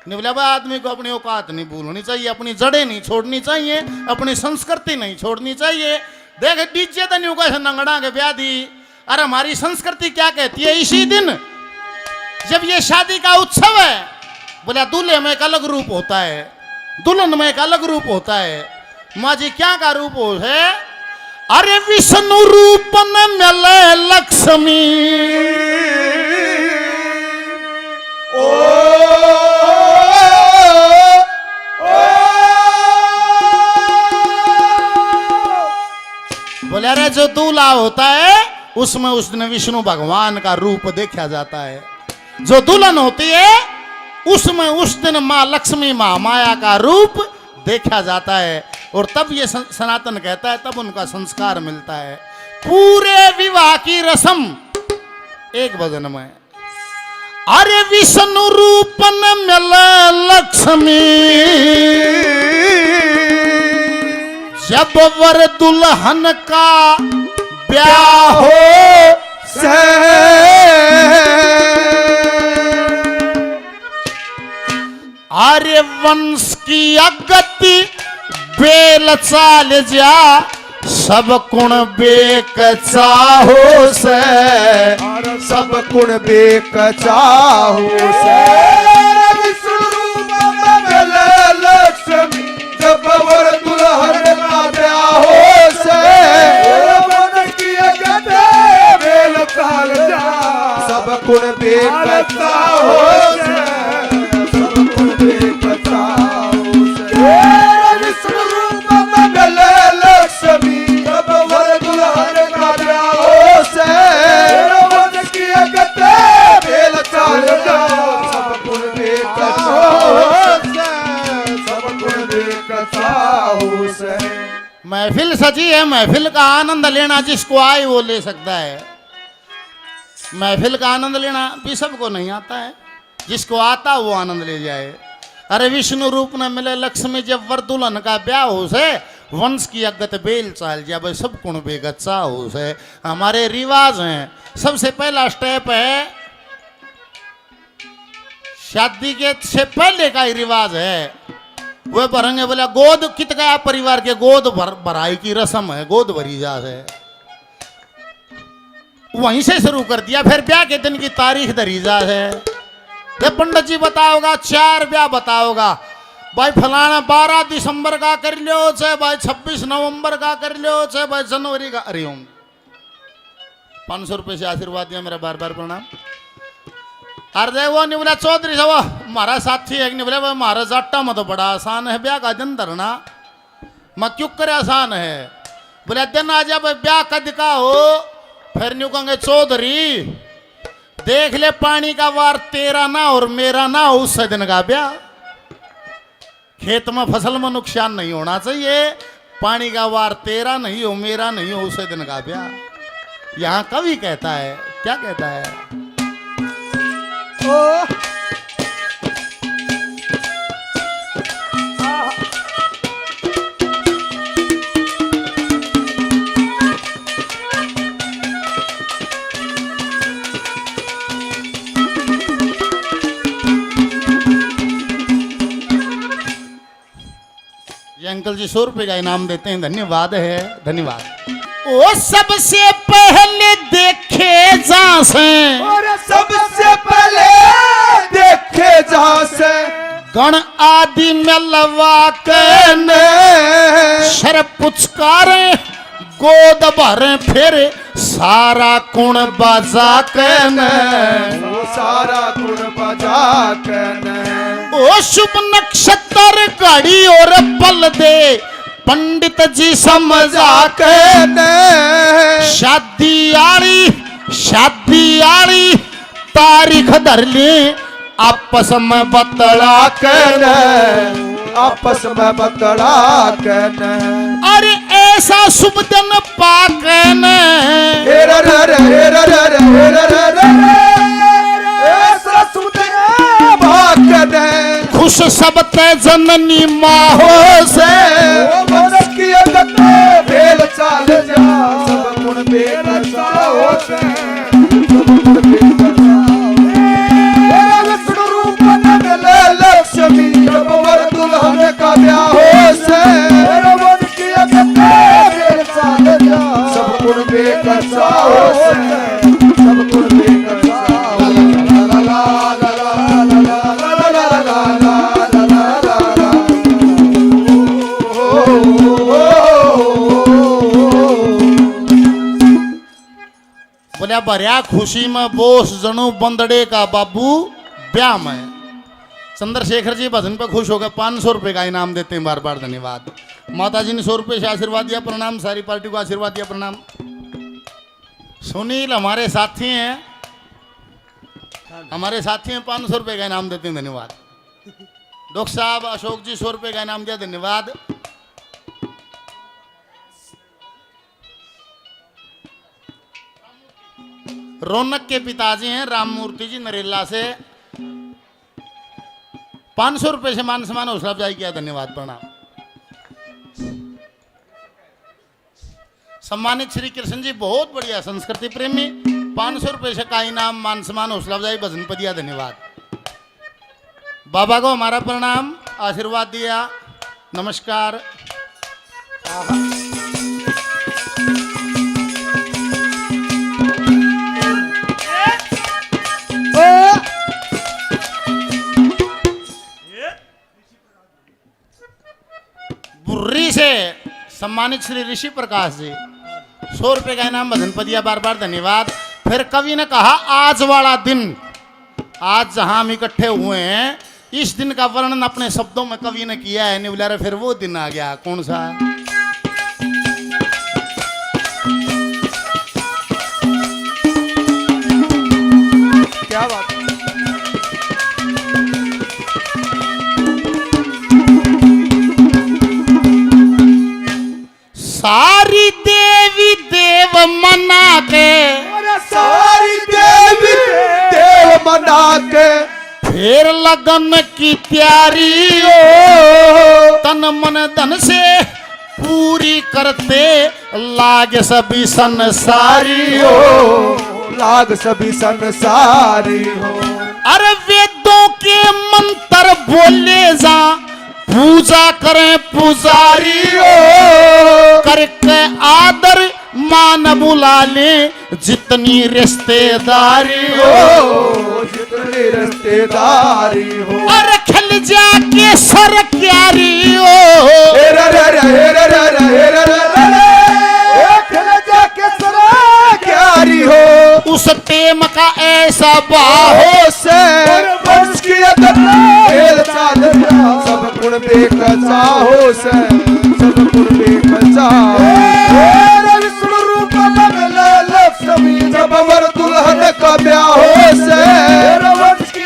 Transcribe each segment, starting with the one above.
नहीं बोला भाई आदमी को अपनी औकात नहीं भूलनी चाहिए, अपनी जड़ें नहीं छोड़नी चाहिए, अपनी संस्कृति नहीं छोड़नी चाहिए। देख डीजे तो नहीं कैसे नंगड़ा के ब्याह दी। अरे हमारी संस्कृति क्या कहती है, इसी दिन जब ये शादी का उत्सव है, बोला दूल्हे में एक अलग रूप होता है, दुल्हन में एक अलग रूप होता है। माँ जी क्या का रूप हो है? अरे विष्णु रूप न मिले लक्ष्मी, बोले अरे जो दूल्हा होता है उसमें उस दिन विष्णु भगवान का रूप देखा जाता है, जो दुल्हन होती है उसमें उस दिन माँ लक्ष्मी माँ माया का रूप देखा जाता है। और तब ये सनातन कहता है, तब उनका संस्कार मिलता है। पूरे विवाह की रस्म एक भजन में, अरे विष्णु रूप न मिले लक्ष्मी, जब वर दुल्हन का ब्याह हो से, आर्य वंश की अगति बेल चाल जा, सब गुण बेकचाहो से, सब गुण बेकचाहो से। विष्णु रूप में मिले लक्ष्मी, जब वर दुल्हन का ब्याह हो से, मन की अगति बेल चाल जा, सब गुण बेकचाहो से, सब गुण बेकचाहो से। विष्णु रूप में मिले लक्ष्मी, जब वर दुल्हन का ब्याह हो से, मन की अगति बेल चाल जा, सब गुण बेकचाहो से, सब गुण बेकचाहो से। महफिल सजी है, महफिल का आनंद लेना जिसको आए वो ले सकता है। महफिल का आनंद लेना भी सबको नहीं आता है, जिसको आता वो आनंद ले जाए। अरे विष्णु रूप न मिले लक्ष्मी, जब वर दुल्हन का ब्याह हो से, वंश की अगत बेल चाल जा, भाई सब गुण बेगचा हो से। हमारे रिवाज हैं। सबसे पहला स्टेप है, शादी के से पहले का ही रिवाज है, वह भरेंगे बोला गोद कित गया परिवार के गोद भराई की रस्म है, गोद भरी जा है। वहीं से शुरू कर दिया, फिर ब्याह के दिन की तारीख धरी जा है। ये पंडित जी बताओगा, 4 ब्याह बताओगा, भाई फलाना 12 दिसंबर का कर लो, चाहे भाई 26 नवंबर का कर लो, चाहे भाई जनवरी का। अरे ओम 500 रुपये से आशीर्वाद दिया मेरा, बार बार प्रणाम। अरे वो नहीं बोला चौधरी साहब हमारा साथी है, नहीं बोला भाई हमारा जाटा में तो बड़ा आसान है ब्याह का दिन धरना, मैं क्यों करे आसान है। बोले दिन आ जा भाई ब्याह कद का हो, फिर न्यू कहेंगे चौधरी देख ले पानी का वार तेरा ना और मेरा ना हो, उस दिन का ब्याह। खेत में फसल में नुकसान नहीं होना चाहिए, पानी का वार तेरा नहीं हो मेरा नहीं हो, उस दिन का ब्याह। यहाँ कवि कहता है, क्या कहता है? ये अंकल जी 100 रुपये का इनाम देते हैं, धन्यवाद है, धन्यवाद। वो सबसे पहले देखे जहाँ से, और सबसे पहले देखे जहाँ से, गण आदि मिलवा के शर पुचकारे गोद भरे, फिर सारा कुण बजा के वो सारा गुण बजा के। ओ शुभ नक्षत्र घड़ी और पल दे, पंडित जी समझा के शादी आड़ी तारीख धर ले, आपस में बतला कर, आपस में बतला कर। अरे ऐसा शुभ दिन पाकर ऐसा शुभ दिन पाकर, खुश सब ते जननी माहो से, बेल चाल जा, सब गुण बेल चाहो से। विष्णु रूप न मिले लक्ष्मी, बोलिया भरिया खुशी में बोस जनू बंदड़े का बाबू ब्याह में। चंद्रशेखर जी भजन पे खुश हो गए, 500 रुपये का इनाम देते हैं, बार बार धन्यवाद। माता जी ने 100 रुपये से आशीर्वाद दिया, प्रणाम। सारी पार्टी को आशीर्वाद दिया, प्रणाम। सुनील हमारे साथी हैं, 500 रुपये का इनाम देते हैं, धन्यवाद। डॉक्टर साहब अशोक जी 100 रुपये का इनाम दिया, धन्यवाद। रौनक के पिताजी हैं राम मूर्ति जी नरेला से, 500 रुपये से मान सम्मान हौसला अफजाई किया, धन्यवाद, प्रणाम। सम्मानित श्री कृष्ण जी बहुत बढ़िया संस्कृति प्रेमी, 500 रुपये से का इनाम मान सम्मान हौसला अफजाई भजन पर दिया, धन्यवाद। बाबा को हमारा प्रणाम, आशीर्वाद दिया, नमस्कार। बुर्री से सम्मानित श्री ऋषि प्रकाश जी 100 रुपये का इनाम भजन पर दिया, बार बार धन्यवाद। फिर कवि ने कहा आज वाला दिन, आज जहां हम इकट्ठे हुए हैं, इस दिन का वर्णन अपने शब्दों में कवि ने किया है। नहीं बोला फिर वो दिन आ गया, कौन सा? क्या बात। सारी देवी देव मना के, सारी देवी देव मना के फिर लगन की तैयारी तन मन धन से पूरी करते लाग सभी संसारी हो, लाग सभी संसारी हो। अरे वेदों के मंत्र बोले जा, पूजा करें पुजारी हो, करके आदर मान बुला ले जितनी रिश्तेदारी हो, जितनी रिश्तेदारी हो। अरे खिल जाके सर क्यारी हो, खिल जाके सर क्यारी हो। उस टेम का ऐसा बाहो से वंश की सब गुण बेकसाहो से, सब गुण बेकसाहो। विष्णु रूप लक्ष्मी जब अमर दुल्हन का ब्याह हो से, वंश की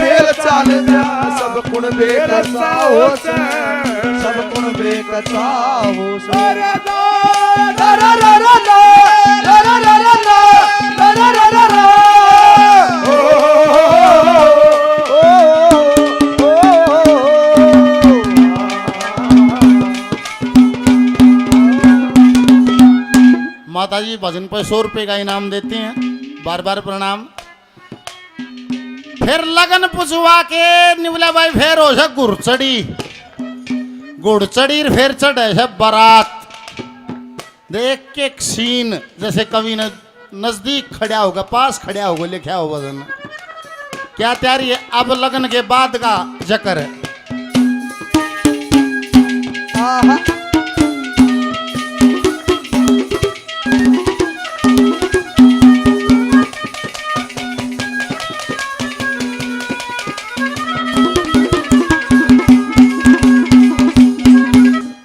भेल चाल सब गुण बेकसाहो से, सब गुण बेकसाहो से। माता जी भजन पर 100 रुपये का इनाम देती हैं, बार बार प्रणाम। फिर लगन पुछवा के निवला भाई फिर हो जा गुड़चड़ी फिर चढ़े है बारात। देख के एक सीन जैसे कवि ने नजदीक खड़ा होगा, पास खड़ा होगा, लिखा हो भजन क्या तैयारी है। अब लगन के बाद का जकर है।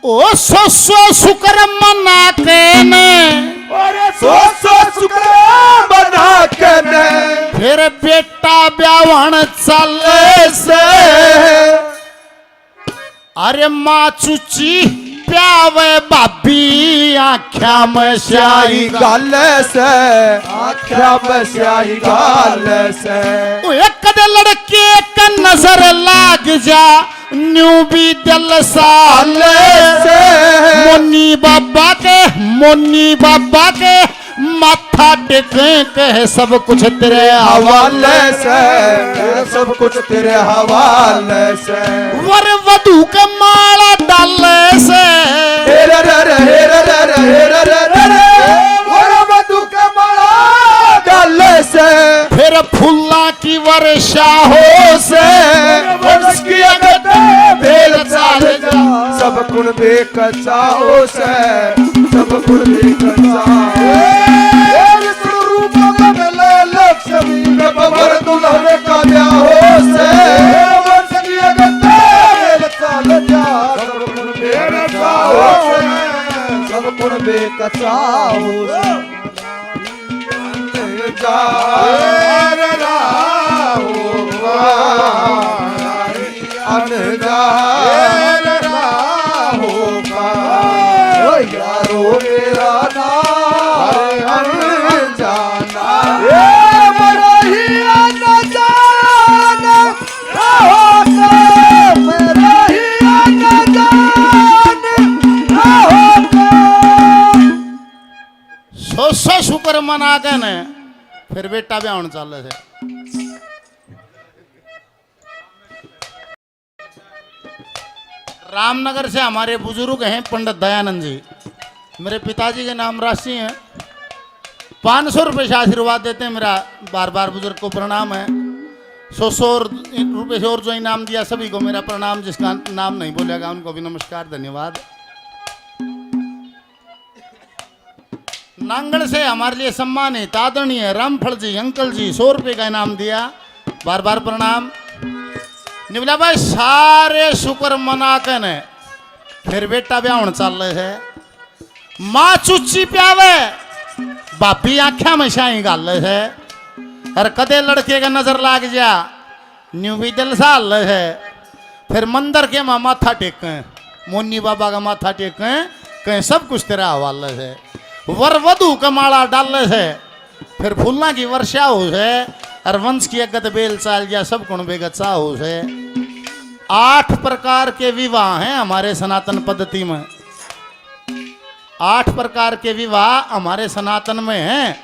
ओ सो शुक्र मना के ने, सो शुक्र मना के ने, फिर बेटा ब्याहन चले से। अरे माँ चुची प्यावे बाबी आख्या में स्याही गाल से, आख्या में स्याही गाल से। एक लड़के का नजर लाग जा न्यू भी दिल साल से। मोनी बाबा के माथा टेके कहे सब कुछ तेरे हवाले से, सब कुछ तेरे हवाले से। वर वधू के माला डाले से, वर वधू के माला डाले से। फिर फूला की वर्षा हो से, वंश की भेल चाल जा सब गुण बेकसाहो से, सब गुण बेकसाहो। विष्णु बेकसा हो अनजान राहों अनजान राहों का ओ यारो मेरा नाम अनजाना बड़ा ही अनजान राहों का मेरा ही अनजान राहों का सौ शुक्र मना के ने फिर बेटा भी आने चल है। रामनगर से हमारे बुजुर्ग हैं पंडित दयानंद जी, मेरे पिताजी के नाम राशि हैं। 500 रुपये से आशीर्वाद देते हैं। मेरा बार बार बुजुर्ग को प्रणाम है। 100 रुपये से और जो इनाम दिया सभी को मेरा प्रणाम। जिसका नाम नहीं बोलेगा उनको भी नमस्कार, धन्यवाद। नांगल से हमारे लिए सम्मानित आदरणीय रामफल जी अंकल जी 100 रुपये का इनाम दिया, बार बार प्रणाम। निवला भाई सारे शुक्र मना के ने फिर बेटा ब्याह चल रहे है। माँ चुच्ची प्यावे बापी आख्या में शाही गाल है। और कदे लड़के का नजर लाग जा न्यू भी दिल साल है। फिर मंदिर के माँ माथा टेके मोनी बाबा का माथा टेके कहीं सब कुछ तेरा हवाले है। वर वधु का माला डाल है। फिर फूलना की वर्षा हो है। और वंश की अगत बेल चाल गया सब गुण बेगचा हो है। 8 प्रकार के विवाह हैं हमारे सनातन पद्धति में। 8 प्रकार के विवाह हमारे सनातन में हैं।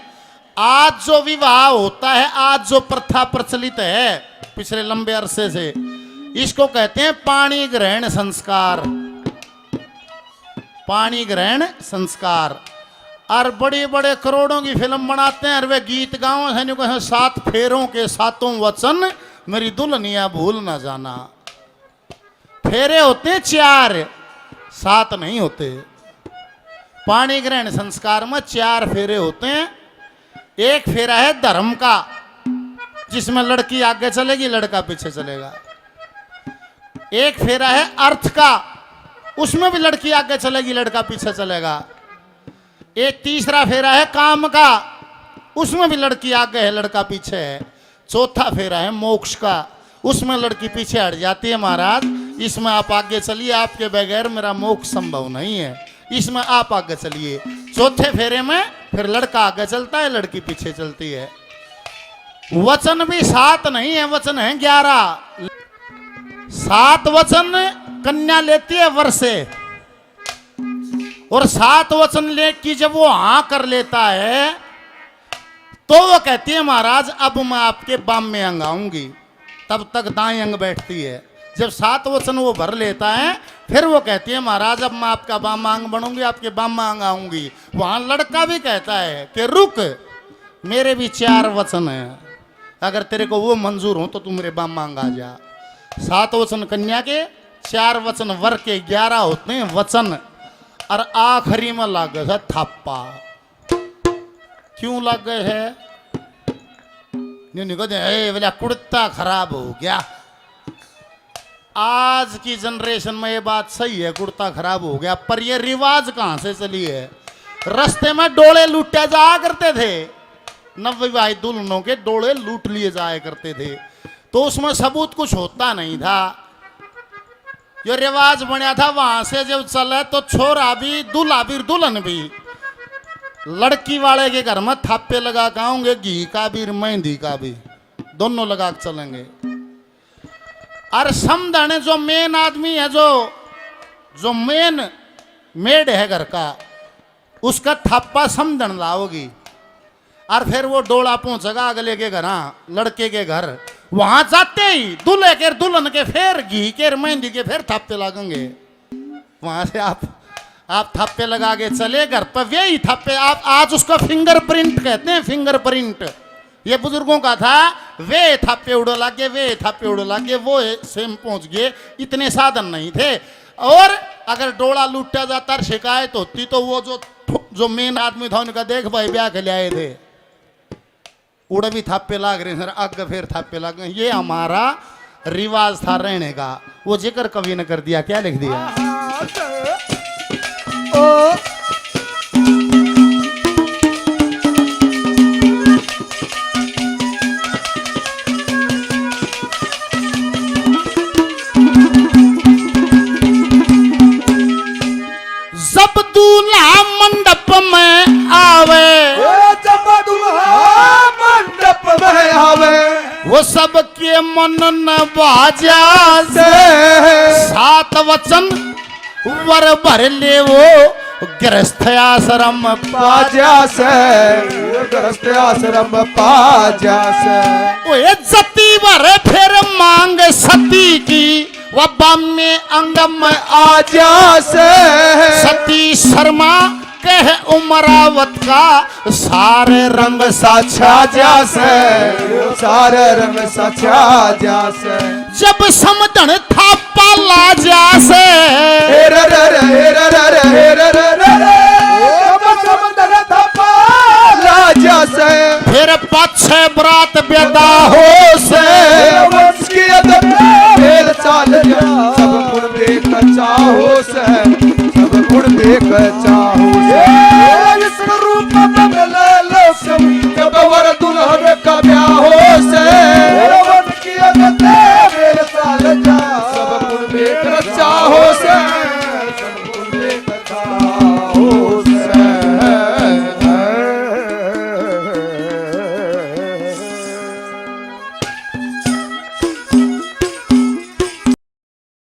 आज जो विवाह होता है, आज जो प्रथा प्रचलित है पिछले लंबे अरसे से, इसको कहते हैं पाणी ग्रहण संस्कार। पाणी ग्रहण संस्कार। और बड़े बड़े करोड़ों की फिल्म बनाते हैं और वे गीत गाओ है 7 फेरों के 7 वचन मेरी दुल्हनिया भूल ना जाना। फेरे होते हैं 4, 7 नहीं होते। पाणी ग्रहण संस्कार में 4 फेरे होते हैं। एक फेरा है धर्म का, जिसमें लड़की आगे चलेगी लड़का पीछे चलेगा। एक फेरा है अर्थ का, उसमें भी लड़की आगे चलेगी लड़का पीछे चलेगा। एक तीसरा फेरा है काम का, उसमें भी लड़की आगे है लड़का पीछे है। चौथा फेरा है मोक्ष का, उसमें लड़की पीछे हट जाती है। महाराज इसमें आप आगे चलिए, आपके बगैर मेरा मोक्ष संभव नहीं है, इसमें आप आगे चलिए। चौथे फेरे में फिर लड़का आगे चलता है लड़की पीछे चलती है। वचन भी 7 नहीं है, वचन है 11। 7 वचन कन्या लेती है वर से, और 7 वचन लेके जब वो हाँ कर लेता है तो वो कहती है महाराज अब मैं आपके बाम में अंग आऊंगी। तब तक दाएं अंग बैठती है। जब 7 वचन वो भर लेता है फिर वो कहती है महाराज अब मैं आपका बाम अंग बनूंगी, आपके बाम अंग आऊंगी। वहां लड़का भी कहता है कि रुक, मेरे भी 4 वचन हैं, अगर तेरे को वो मंजूर हो तो तू मेरे बाम अंग आ जा। 7 वचन कन्या के, 4 वचन वर के, 11 होते हैं वचन। और आखिरी में लग गए है थापा। क्यों लग गए है? बोला कुर्ता खराब हो गया। आज की जनरेशन में ये बात सही है, कुर्ता खराब हो गया, पर ये रिवाज कहां से चली है? रास्ते में डोले लूटे जाया करते थे, नवविवाहित दुल्हनों के डोले लूट लिए जाया करते थे, तो उसमें सबूत कुछ होता नहीं था। जो रिवाज बना था वहां से जब चले तो छोरा भी दूल्हा भी दुल्हन भी लड़की वाले के घर में थापे लगा के आऊंगे, घी का भी मेहंदी का भी, दोनों लगा के चलेंगे। और समझने जो मेन आदमी है, जो मेन मेड है घर का, उसका थापा समझन लाओगी। और फिर वो डोला पहुंचेगा अगले के घर, लड़के के घर। वहां जाते ही दूल्हे के दुल्हन के फिर घी के मेहंदी के फिर थापे लगेंगे। वहां से आप थापे लगा के चले घर पर, वे ही थापे आप आज उसका फिंगरप्रिंट कहते हैं। फिंगरप्रिंट ये बुजुर्गों का था। वे थापे उड़ लागे, वे थापे उड़ लागे, वो सेम पहुंच गए। इतने साधन नहीं थे। और अगर डोला लूटा जाता, शिकायत होती, तो वो जो मेन आदमी था उनका देख भाई ब्याह के ले आए थे, उड़ भी थापे लाग रहे सर, आगे फिर थापे लाग रहे। ये हमारा रिवाज था रहने का। वो जिक्र कवि ने कर दिया, क्या लिख दिया? वो सबके मन न बाजा से सात वचन वर भर ले वो गृहस्थ आश्रम पाजा से ग्रस्त आश्रम पाजा से ओए जती भर फिर मांग सती की वह बाम्य अंगम आजा से सती शर्मा कह उमरावत का सारे रंग साछा जासे सारे रंग साछा जासे जब समझन था पाला जासे हे रे रे रे हे रे रे रे हे रे रे रे रे जब समंदर था पाला जासे फिर पाछे बरात बेदा हो से वंश की अदब फेर चाल जा सब गुण बेक चाहो से सब गुण बेक चाहो से इस रूप में मिले लोक जब वर दुल्हन का ब्याह